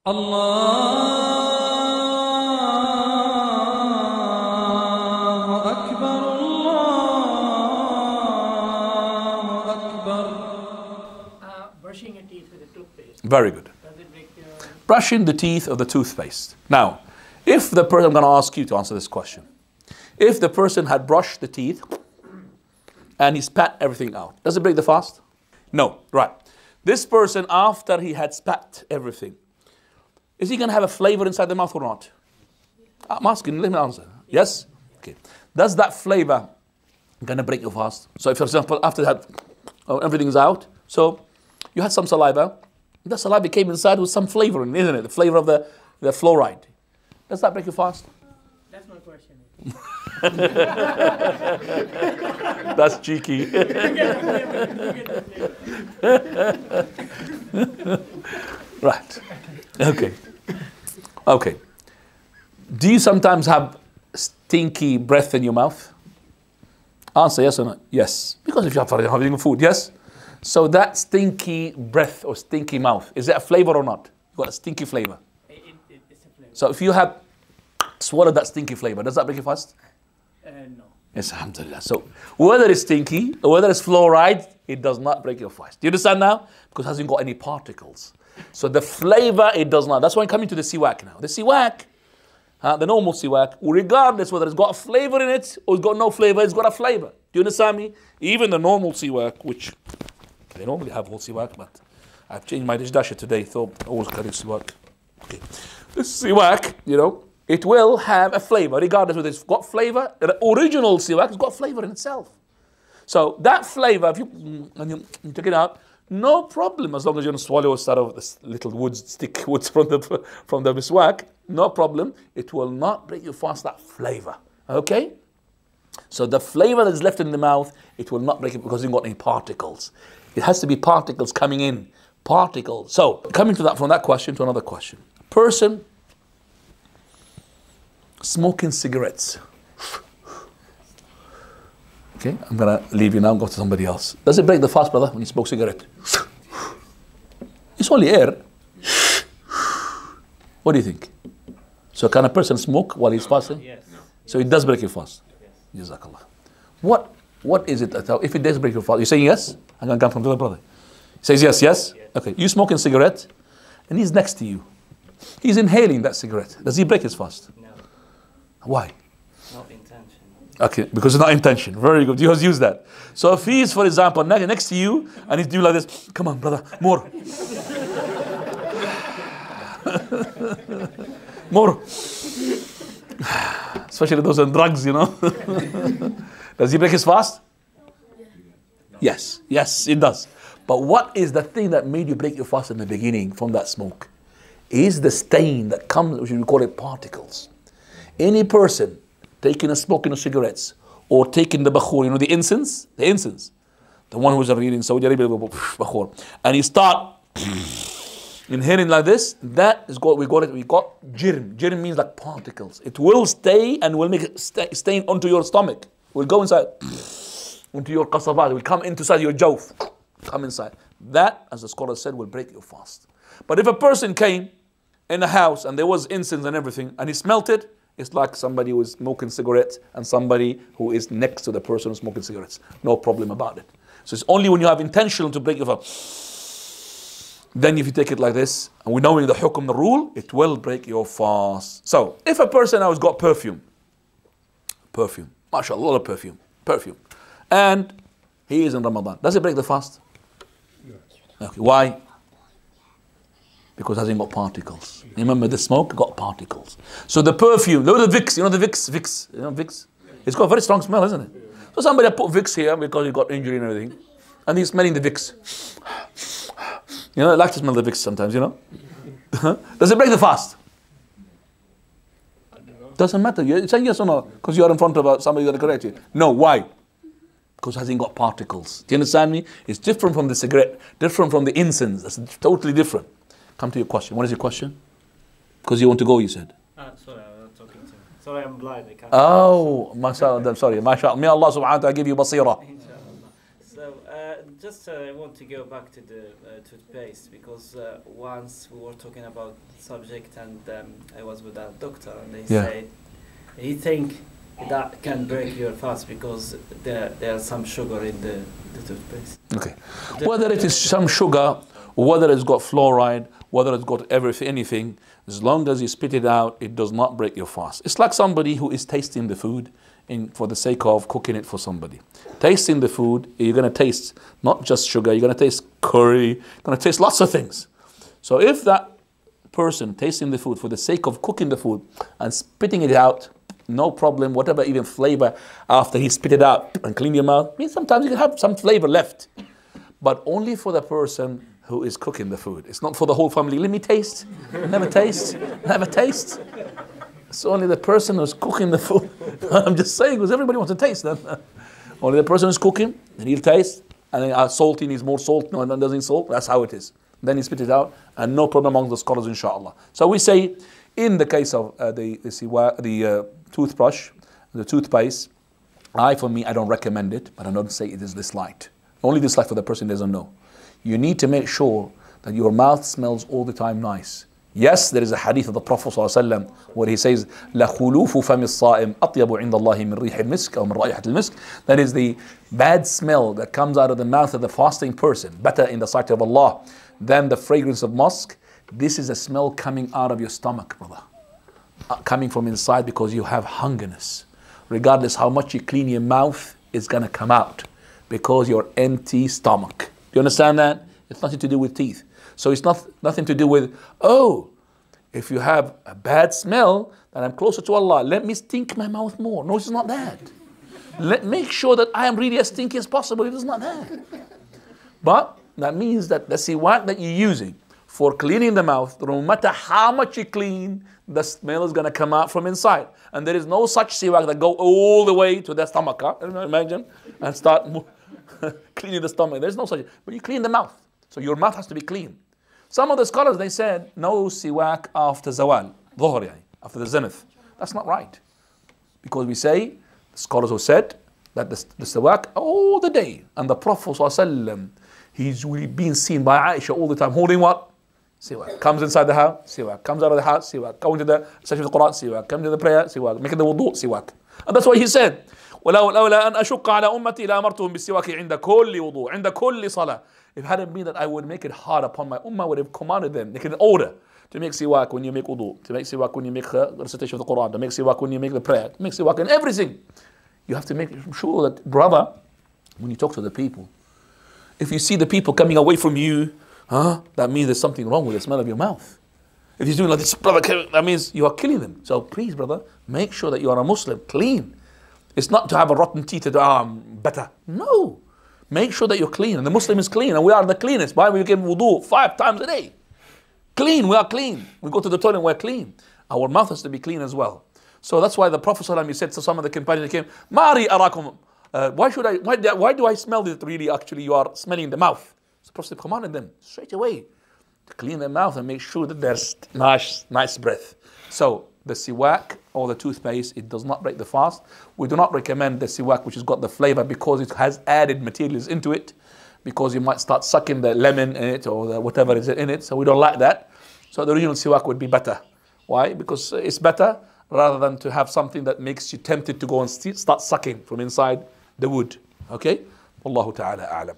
Allahu Akbar, Allahu Akbar. Brushing your teeth with a toothpaste. Very good. Does it break your... Brushing the teeth of the toothpaste. Now, if the person, I'm going to ask you to answer this question. If the person had brushed the teeth and he spat everything out, does it break the fast? No. Right. This person, after he had spat everything, is he going to have a flavor inside the mouth or not? I'm asking, let me answer. Yes? Okay. Does that flavor going to break your fast? So if, for example, after that, everything's out, so you had some saliva, that saliva came inside with some flavor in it, isn't it? The flavor of the fluoride. Does that break your fast? That's my question. That's cheeky. Right. Okay. Okay. Do you sometimes have stinky breath in your mouth? Answer yes or no? Yes. Because if you're having food, yes? So that stinky breath or stinky mouth, is it a flavor or not? You've got a stinky flavor. It's a flavor. So if you have swallowed that stinky flavor, does that break your fast? No. Yes, alhamdulillah. So whether it's stinky or whether it's fluoride, it does not break your fast. Do you understand now? Because it hasn't got any particles. So the flavor, it does not. That's why I'm coming to the siwak now. The siwak, the normal siwak, regardless whether it's got a flavor in it or it's got no flavor, it's got a flavor. Do you understand me? Even the normal siwak, which they normally have whole siwak, but I've changed my dishdasha today, so I always carry siwak. Okay. This siwak, you know, it will have a flavor, regardless whether it's got flavor. The original siwak has got flavor in itself. So that flavor, if you take it out, no problem, as long as you don't swallow a sort of this little wood from the miswak, no problem. It will not break your fast, that flavor. Okay? So the flavor that is left in the mouth, it will not break it because it hasn't got any particles. It has to be particles coming in. Particles. So coming to that, from that question to another question. Person smoking cigarettes. Okay, I'm going to leave you now and go to somebody else. Does it break the fast, brother, when you smoke cigarette? It's only air. What do you think? So can a person smoke while he's fasting? Yes. So it does break your fast? Yes. Jazakallah. What is it that, if it does break your fast, you're saying yes? I'm going to come from the other brother. He says yes, yes? Okay, you smoking cigarette and he's next to you. He's inhaling that cigarette. Does he break his fast? No. Why? Not intention. Okay, because it's not intention. Very good. You have used that. So if he's, for example, next to you and he's doing like this, come on, brother, more. More. Especially those on drugs, you know. Does he break his fast? Yes. Yes, it does. But what is the thing that made you break your fast in the beginning from that smoke? Is the stain that comes, which we call it particles. Any person taking smoking of cigarettes or taking the bakhur, you know, the incense, the one who's reading Saudi Arabia, bakhur, and you start inhaling like this, that is what we got jirm. Jirm means like particles. It will stay and will make it stain onto your stomach. It will go inside, into your qasabat. It will come inside your jawf, come inside. That, as the scholar said, will break your fast. But if a person came in a house and there was incense and everything, and he smelt it, it's like somebody who is smoking cigarettes and somebody who is next to the person who's smoking cigarettes. No problem about it. So it's only when you have intention to break your fast. Then if you take it like this, and we knowing the hukum, the rule, it will break your fast. So if a person now has got perfume, mashallah, a lot of perfume, and he is in Ramadan, does it break the fast? Okay, why? Because it hasn't got particles. Remember, the smoke got particles. So the perfume, look at the Vicks, you know the Vicks, you know Vicks? It's got a very strong smell, isn't it? So somebody put Vicks here because he got injury and everything, and he's smelling the Vicks. You know, I like to smell the Vicks sometimes, you know? Does it break the fast? Doesn't matter. You're saying yes or no? Because you are in front of somebody that correct you. No, why? Because it hasn't got particles. Do you understand me? It's different from the cigarette, different from the incense. That's totally different. Come to your question. What is your question? Because you want to go, you said. Sorry, I'm not talking to you. Sorry, I'm blind. I can't. Oh, mashallah. I'm sorry. Mashallah. May Allah subhanahu wa ta'ala give you basira. So, just I want to go back to the toothpaste because once we were talking about the subject and I was with a doctor and they said he think that can break your fast because there's some sugar in the toothpaste. Okay. Whether it is some sugar, whether it's got fluoride, whether it's got anything, as long as you spit it out, it does not break your fast. It's like somebody who is tasting the food for the sake of cooking it for somebody. Tasting the food, you're going to taste not just sugar, you're going to taste curry, you're going to taste lots of things. So if that person tasting the food for the sake of cooking the food and spitting it out, no problem, whatever even flavor after he spit it out and clean your mouth, I mean, sometimes you can have some flavor left, but only for the person who is cooking the food. It's not for the whole family. Let me taste. Never taste. Never taste. It's only the person who's cooking the food. I'm just saying, because everybody wants to taste them. Only the person who's cooking, and he'll taste, and then salty needs more salt, no, and doesn't salt. That's how it is. Then he spit it out, and no problem among the scholars, inshallah. So we say, in the case of the toothbrush, the toothpaste, for me, I don't recommend it, but I don't say it is disliked. Only disliked for the person who doesn't know. You need to make sure that your mouth smells all the time nice. Yes, there is a hadith of the Prophet ﷺ where he says, لَخُلُوفُ فَمِ الصَّائِمِ أَطْيَبُ عِنْدَ اللَّهِ مِنْ رِيحِ الْمِسْكِ أو مِنْ رَائِحَةِ الْمِسْكِ. That is the bad smell that comes out of the mouth of the fasting person, better in the sight of Allah than the fragrance of musk. This is a smell coming out of your stomach, brother. Coming from inside because you have hungerness. Regardless how much you clean your mouth, it's going to come out because you're empty stomach. Do you understand that? It's nothing to do with teeth. So it's nothing to do with, oh, if you have a bad smell, then I'm closer to Allah. Let me stink my mouth more. No, it's not that. Make sure that I am really as stinky as possible. It is not that. But that means that the siwak that you're using for cleaning the mouth, no matter how much you clean, the smell is going to come out from inside. And there is no such siwak that go all the way to the stomach, imagine, and start cleaning the stomach. There's no such, but you clean the mouth. So your mouth has to be clean. Some of the scholars, they said, no siwak after zawal, dhuhr, after the zenith. That's not right. Because we say, the scholars who said that the siwak all the day. And the Prophet ﷺ, he's really been seen by Aisha all the time, holding what? Siwak. Comes inside the house, siwak. Comes out of the house, siwak. Going to the session of the Quran, siwak. Comes to the prayer, siwak. Making the wudu, siwak. And that's why he said, وَلَوْلَا أَنْ أَشُقَّ عَلَى أُمَّتِي لَأَمَرْتُهُمْ بِالسِّوَاكِ عِنْدَ كُلِّ وُضُوءٍ عِنْدَ كُلِّ صَلَاةٍ. If it hadn't been that I would make it hard upon my ummah, I would have commanded them, make an order to make siwak when you make wudu, to make siwak when you make recitation of the Quran, to make siwak when you make the prayer, to make siwak in everything. You have to make sure that, brother, when you talk to the people, if you see the people coming away from you, that means there's something wrong with the smell of your mouth. If you're doing like this, brother, that means you are killing them. So please, brother, make sure that you are a Muslim, clean. It's not to have a rotten teeth and I'm better. No. Make sure that you're clean. And the Muslim is clean. And we are the cleanest. Why? We give wudu 5 times a day. Clean. We are clean. We go to the toilet and we're clean. Our mouth has to be clean as well. So that's why the Prophet ﷺ, he said to some of the companions that came, Mari arakum. Why do I smell this really? Actually, you are smelling the mouth. So the Prophet commanded them straight away to clean their mouth and make sure that there's nice breath. So the siwak or the toothpaste, it does not break the fast. We do not recommend the siwak which has got the flavor because it has added materials into it, because you might start sucking the lemon in it or whatever is in it. So we don't like that. So the original siwak would be better. Why? Because it's better rather than to have something that makes you tempted to go and start sucking from inside the wood. Okay? Wallahu ta'ala a'lam.